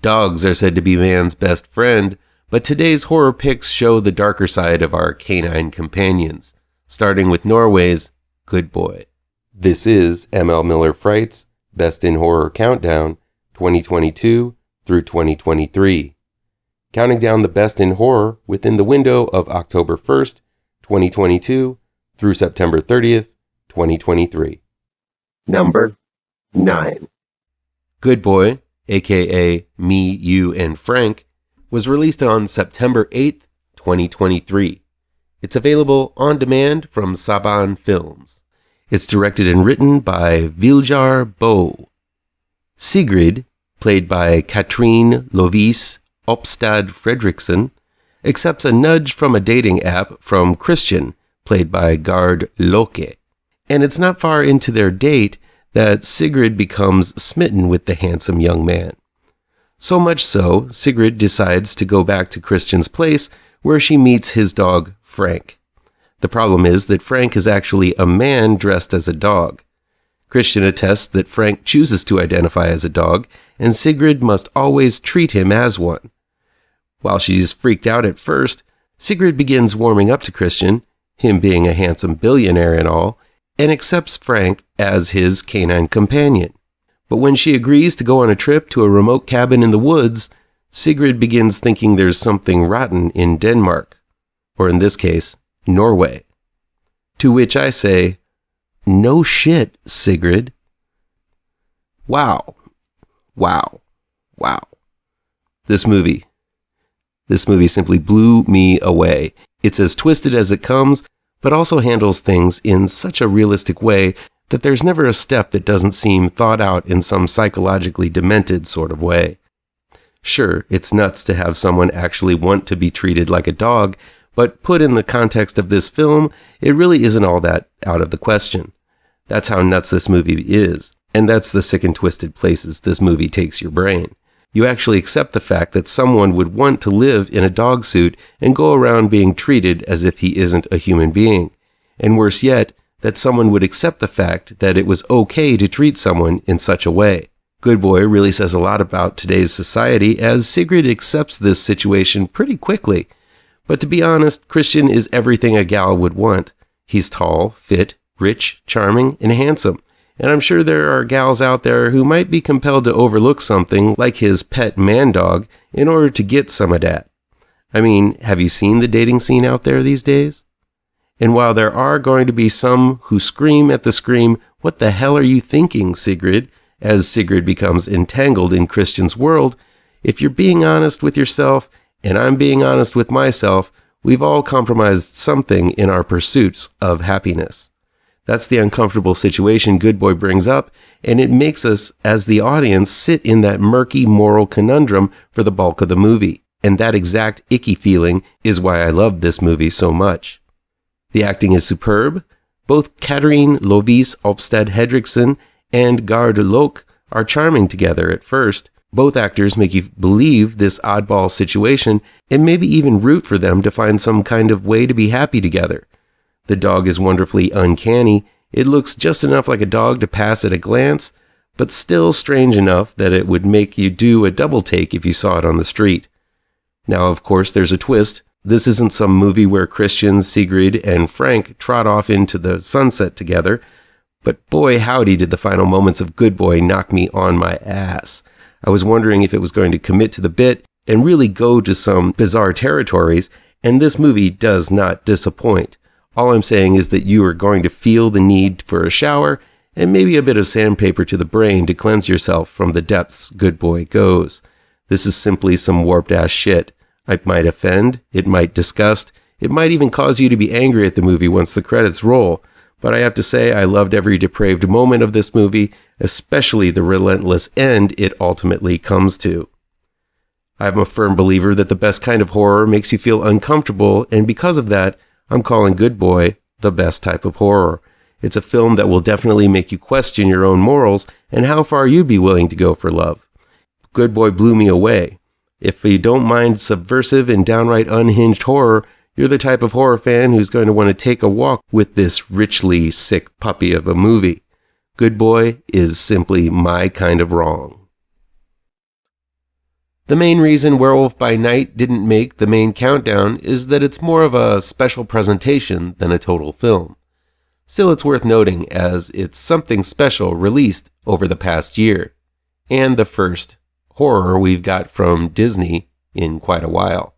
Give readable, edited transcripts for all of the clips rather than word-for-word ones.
Dogs are said to be man's best friend, but today's horror picks show the darker side of our canine companions, starting with Norway's Good Boy. This is ML Miller Fright's Best in Horror Countdown 2022 through 2023. Counting down the best in horror within the window of October 1st, 2022 through September 30th, 2023. Number 9. Good Boy, aka Me, You, and Frank, was released on September 8th, 2023. It's available on demand from Saban Films. It's directed and written by Viljar. Sigrid, played by Katrine Lovise Opstad Fredriksson, accepts a nudge from a dating app from Christian, played by Gard Loke. And it's not far into their date that Sigrid becomes smitten with the handsome young man. So much so, Sigrid decides to go back to Christian's place where she meets his dog, Frank. The problem is that Frank is actually a man dressed as a dog. Christian attests that Frank chooses to identify as a dog, and Sigrid must always treat him as one. While she's freaked out at first, Sigrid begins warming up to Christian, him being a handsome billionaire and all, and accepts Frank as his canine companion. But when she agrees to go on a trip to a remote cabin in the woods, Sigrid begins thinking there's something rotten in Denmark, or in this case, Norway. To which I say, no shit, Sigrid. Wow. This movie simply blew me away. It's as twisted as it comes, but also handles things in such a realistic way that there's never a step that doesn't seem thought out in some psychologically demented sort of way. Sure, it's nuts to have someone actually want to be treated like a dog, but put in the context of this film, it really isn't all that out of the question. That's how nuts this movie is, and that's the sick and twisted places this movie takes your brain. You actually accept the fact that someone would want to live in a dog suit and go around being treated as if he isn't a human being. And worse yet, that someone would accept the fact that it was okay to treat someone in such a way. Good Boy really says a lot about today's society, as Sigrid accepts this situation pretty quickly. But to be honest, Christian is everything a gal would want. He's tall, fit, rich, charming, and handsome. And I'm sure there are gals out there who might be compelled to overlook something like his pet man dog in order to get some of that. I mean, have you seen the dating scene out there these days? And while there are going to be some who scream at the scream, "What the hell are you thinking, Sigrid?" as Sigrid becomes entangled in Christian's world, if you're being honest with yourself, and I'm being honest with myself, we've all compromised something in our pursuits of happiness. That's the uncomfortable situation Good Boy brings up, and it makes us, as the audience, sit in that murky moral conundrum for the bulk of the movie. And that exact icky feeling is why I love this movie so much. The acting is superb. Both Katarine Lovise Opstad Hedrickson and Gard Loke are charming together at first. Both actors make you believe this oddball situation and maybe even root for them to find some kind of way to be happy together. The dog is wonderfully uncanny. It looks just enough like a dog to pass at a glance, but still strange enough that it would make you do a double take if you saw it on the street. Now, of course, there's a twist. This isn't some movie where Christian, Sigrid, and Frank trot off into the sunset together, but boy howdy did the final moments of Good Boy knock me on my ass. I was wondering if it was going to commit to the bit and really go to some bizarre territories, and this movie does not disappoint. All I'm saying is that you are going to feel the need for a shower and maybe a bit of sandpaper to the brain to cleanse yourself from the depths Good Boy goes. This is simply some warped-ass shit. It might offend, it might disgust, it might even cause you to be angry at the movie once the credits roll. But I have to say I loved every depraved moment of this movie, especially the relentless end it ultimately comes to. I'm a firm believer that the best kind of horror makes you feel uncomfortable, and because of that, I'm calling Good Boy the best type of horror. It's a film that will definitely make you question your own morals and how far you'd be willing to go for love. Good Boy blew me away. If you don't mind subversive and downright unhinged horror, you're the type of horror fan who's going to want to take a walk with this richly sick puppy of a movie. Good Boy is simply my kind of wrong. The main reason Werewolf by Night didn't make the main countdown is that it's more of a special presentation than a total film. Still, it's worth noting as it's something special released over the past year, and the first horror we've got from Disney in quite a while.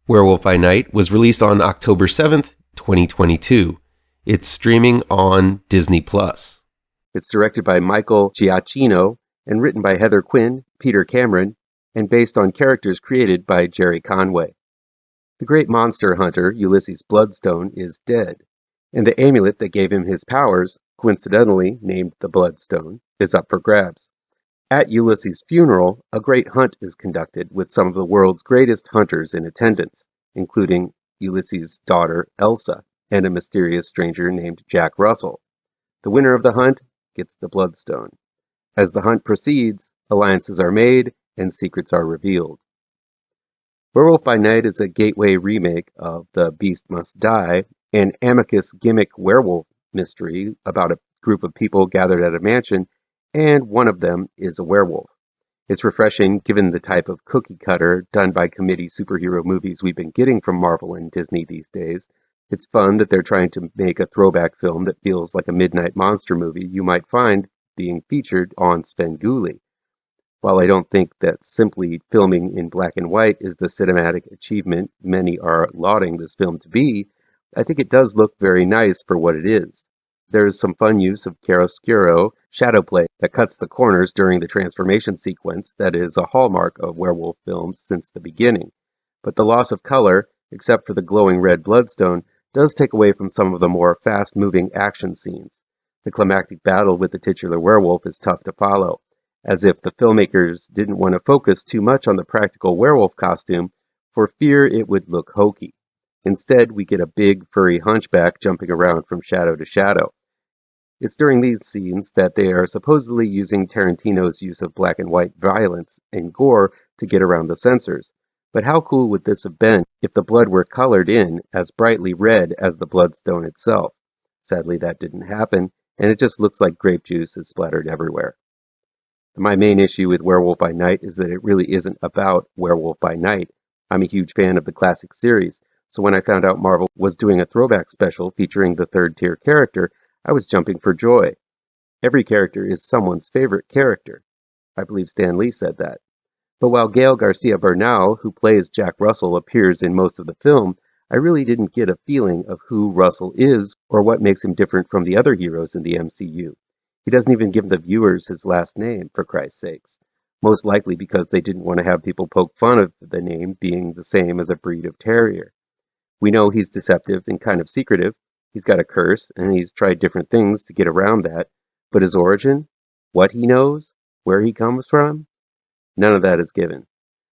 Werewolf by Night was released on October 7th, 2022. It's streaming on Disney+. It's directed by Michael Giacchino and written by Heather Quinn, Peter Cameron, and based on characters created by Gerry Conway. The great monster hunter, Ulysses Bloodstone, is dead, and the amulet that gave him his powers, coincidentally named the Bloodstone, is up for grabs. At Ulysses' funeral, a great hunt is conducted with some of the world's greatest hunters in attendance, including Ulysses' daughter, Elsa, and a mysterious stranger named Jack Russell. The winner of the hunt gets the Bloodstone. As the hunt proceeds, alliances are made and secrets are revealed. Werewolf by Night is a gateway remake of The Beast Must Die, an amicus gimmick werewolf mystery about a group of people gathered at a mansion, and one of them is a werewolf. It's refreshing given the type of cookie cutter, done by committee superhero movies we've been getting from Marvel and Disney these days. It's fun that they're trying to make a throwback film that feels like a midnight monster movie you might find being featured on Svengoolie. While I don't think that simply filming in black and white is the cinematic achievement many are lauding this film to be, I think it does look very nice for what it is. There is some fun use of chiaroscuro shadow play that cuts the corners during the transformation sequence that is a hallmark of werewolf films since the beginning. But the loss of color, except for the glowing red bloodstone, does take away from some of the more fast-moving action scenes. The climactic battle with the titular werewolf is tough to follow, as if the filmmakers didn't want to focus too much on the practical werewolf costume for fear it would look hokey. Instead, we get a big, furry hunchback jumping around from shadow to shadow. It's during these scenes that they are supposedly using Tarantino's use of black and white violence and gore to get around the censors. But how cool would this have been if the blood were colored in as brightly red as the bloodstone itself? Sadly, that didn't happen, and it just looks like grape juice is splattered everywhere. My main issue with Werewolf by Night is that it really isn't about Werewolf by Night. I'm a huge fan of the classic series, so when I found out Marvel was doing a throwback special featuring the third-tier character, I was jumping for joy. Every character is someone's favorite character. I believe Stan Lee said that. But while Gael Garcia Bernal, who plays Jack Russell, appears in most of the film, I really didn't get a feeling of who Russell is or what makes him different from the other heroes in the MCU. He doesn't even give the viewers his last name, for Christ's sakes. Most likely because they didn't want to have people poke fun of the name being the same as a breed of terrier. We know he's deceptive and kind of secretive. He's got a curse, and he's tried different things to get around that. But his origin? What he knows? Where he comes from? None of that is given.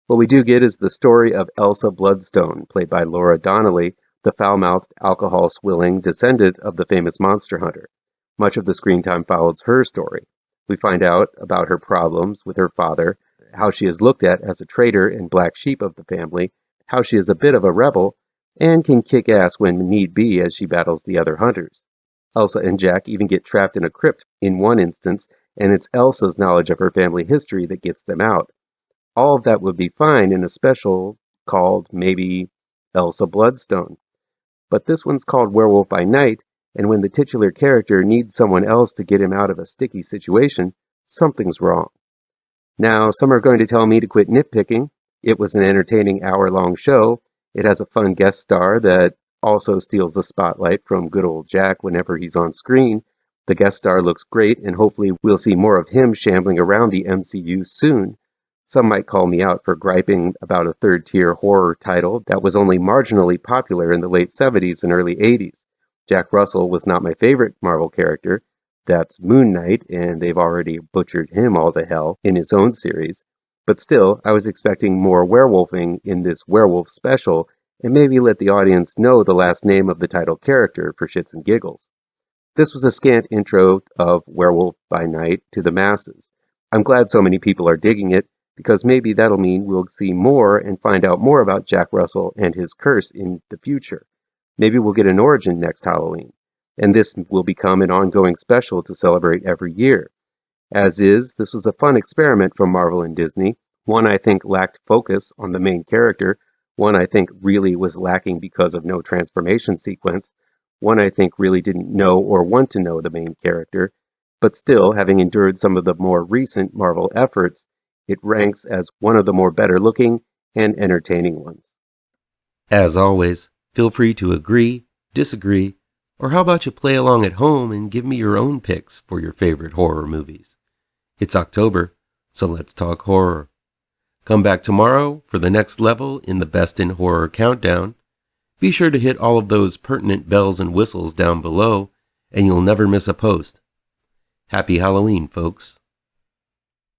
What we do get is the story of Elsa Bloodstone, played by Laura Donnelly, the foul-mouthed, alcohol-swilling descendant of the famous monster hunter. Much of the screen time follows her story. We find out about her problems with her father, how she is looked at as a traitor and black sheep of the family, how she is a bit of a rebel, and can kick ass when need be as she battles the other hunters. Elsa and Jack even get trapped in a crypt in one instance, and it's Elsa's knowledge of her family history that gets them out. All of that would be fine in a special called, maybe, Elsa Bloodstone. But this one's called Werewolf by Night, and when the titular character needs someone else to get him out of a sticky situation, something's wrong. Now, some are going to tell me to quit nitpicking. It was an entertaining hour-long show. It has a fun guest star that also steals the spotlight from good old Jack whenever he's on screen. The guest star looks great, and hopefully we'll see more of him shambling around the MCU soon. Some might call me out for griping about a third-tier horror title that was only marginally popular in the late 70s and early 80s. Jack Russell was not my favorite Marvel character. That's Moon Knight, and they've already butchered him all to hell in his own series. But still, I was expecting more werewolfing in this werewolf special, and maybe let the audience know the last name of the title character for shits and giggles. This was a scant intro of Werewolf by Night to the masses. I'm glad so many people are digging it, because maybe that'll mean we'll see more and find out more about Jack Russell and his curse in the future. Maybe we'll get an origin next Halloween, and this will become an ongoing special to celebrate every year. As is, this was a fun experiment from Marvel and Disney, One I think lacked focus on the main character. One I think really was lacking because of no transformation sequence. One I think really didn't know or want to know the main character. But still, having endured some of the more recent Marvel efforts, it ranks as one of the more better looking and entertaining ones. As always, feel free to agree, disagree, or how about you play along at home and give me your own picks for your favorite horror movies. It's October, so let's talk horror. Come back tomorrow for the next level in the Best in Horror Countdown. Be sure to hit all of those pertinent bells and whistles down below, and you'll never miss a post. Happy Halloween, folks.